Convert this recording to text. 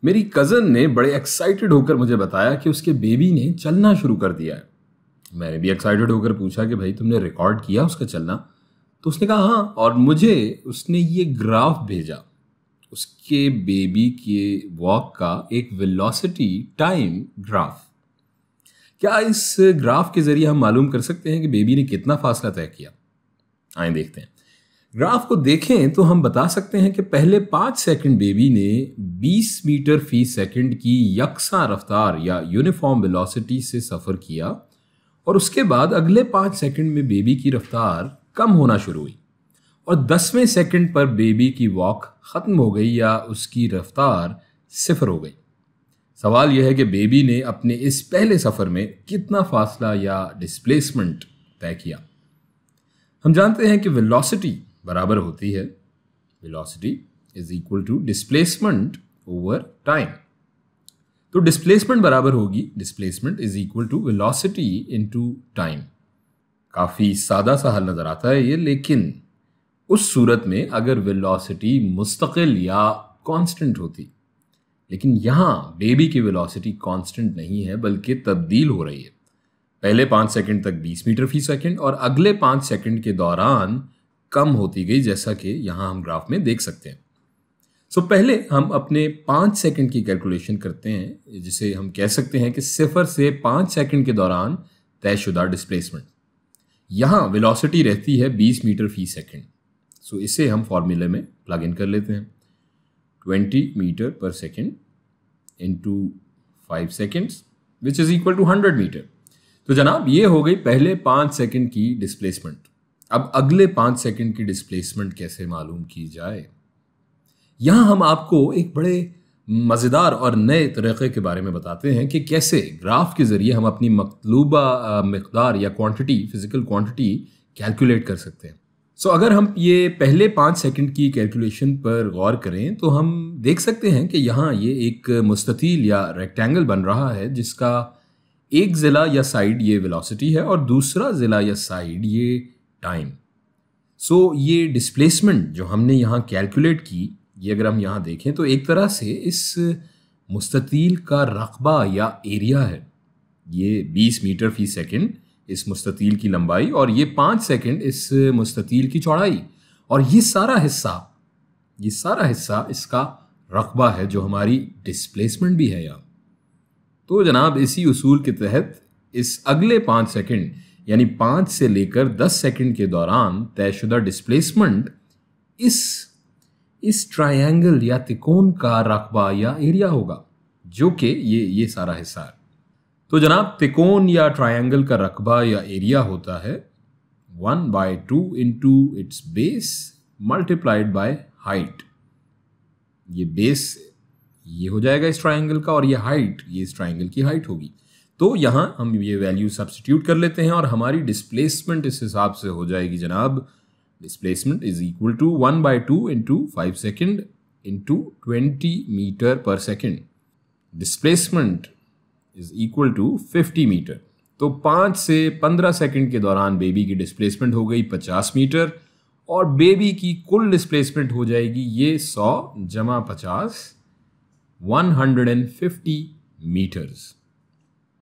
मेरी कज़न ने बड़े एक्साइटेड होकर मुझे बताया कि उसके बेबी ने चलना शुरू कर दिया है। मैंने भी एक्साइटेड होकर पूछा कि भाई तुमने रिकॉर्ड किया उसका चलना? तो उसने कहा हाँ, और मुझे उसने ये ग्राफ भेजा उसके बेबी के वॉक का, एक वेलोसिटी टाइम ग्राफ। क्या इस ग्राफ के जरिए हम मालूम कर सकते हैं कि बेबी ने कितना फासला तय किया? आए देखते हैं। ग्राफ को देखें तो हम बता सकते हैं कि पहले 5 सेकंड बेबी ने 20 मीटर फी सेकंड की यकसा रफ्तार या यूनिफॉर्म वेलोसिटी से सफ़र किया, और उसके बाद अगले 5 सेकंड में बेबी की रफ्तार कम होना शुरू हुई और 10वें सेकंड पर बेबी की वॉक ख़त्म हो गई या उसकी रफ्तार 0 हो गई। सवाल यह है कि बेबी ने अपने इस पहले सफ़र में कितना फासला या डिस्प्लेसमेंट तय किया। हम जानते हैं कि वेलोसिटी बराबर होती है, velocity is equal to displacement over time. तो डिस्प्लेसमेंट बराबर होगी displacement is equal to velocity into time. काफ़ी सादा सा हल नज़र आता है ये, लेकिन उस सूरत में अगर वेलोसिटी मुस्तकिल या कांस्टेंट होती, लेकिन यहाँ बेबी की वेलोसिटी कांस्टेंट नहीं है बल्कि तब्दील हो रही है। पहले 5 सेकंड तक 20 मीटर फी सेकंड और अगले 5 सेकंड के दौरान कम होती गई, जैसा कि यहाँ हम ग्राफ में देख सकते हैं। पहले हम अपने 5 सेकंड की कैलकुलेशन करते हैं, जिसे हम कह सकते हैं कि 0 से 5 सेकंड के दौरान तयशुदा डिस्प्लेसमेंट। यहाँ वेलोसिटी रहती है 20 मीटर फी सेकंड। इसे हम फॉर्मूले में प्लग इन कर लेते हैं। 20 मीटर पर second into 5 seconds which is equal to 100 metre. तो जनाब ये हो गई पहले 5 सेकंड की डिस्प्लेसमेंट। अब अगले 5 सेकंड की डिस्प्लेसमेंट कैसे मालूम की जाए? यहां हम आपको एक बड़े मज़ेदार और नए तरीक़े के बारे में बताते हैं कि कैसे ग्राफ के ज़रिए हम अपनी मतलूबा मिक़दार या क्वांटिटी, फिज़िकल क्वांटिटी कैलकुलेट कर सकते हैं। अगर हम ये पहले 5 सेकंड की कैलकुलेशन पर गौर करें तो हम देख सकते हैं कि यहाँ ये एक मुस्ततील या रेक्टेंगल बन रहा है, जिसका एक ज़िला या साइड ये वेलोसिटी है और दूसरा ज़िला या साइड ये टाइम। ये डिस्प्लेसमेंट जो हमने यहाँ कैलकुलेट की, ये अगर हम यहाँ देखें तो एक तरह से इस मुस्ततील का रकबा या एरिया है। ये 20 मीटर फी सेकंड इस मुस्ततील की लंबाई और ये 5 सेकंड इस मुस्ततील की चौड़ाई, और ये सारा हिस्सा इसका रकबा है जो हमारी डिस्प्लेसमेंट भी है यहाँ। तो जनाब इसी उसूल के तहत इस अगले 5 सेकंड यानी 5 से लेकर 10 सेकंड के दौरान तयशुदा डिस्प्लेसमेंट इस ट्रायंगल या त्रिकोण का रकबा या एरिया होगा, जो कि ये सारा हिस्सा है। तो जनाब त्रिकोण या ट्रायंगल का रकबा या एरिया होता है 1/2 into its base multiplied by height. ये बेस ये हो जाएगा इस ट्रायंगल का और ये हाइट ये इस ट्रायंगल की हाइट होगी। तो यहाँ हम ये वैल्यू सब्स्टिट्यूट कर लेते हैं और हमारी डिस्प्लेसमेंट इस हिसाब से हो जाएगी जनाब, displacement is equal to 1/2 into 5 second into 20 metre per second. Displacement is equal to 50 metre. तो 5 से 15 सेकंड के दौरान बेबी की डिस्प्लेसमेंट हो गई 50 मीटर और बेबी की कुल डिस्प्लेसमेंट हो जाएगी ये 100 + 50 150 मीटर्स।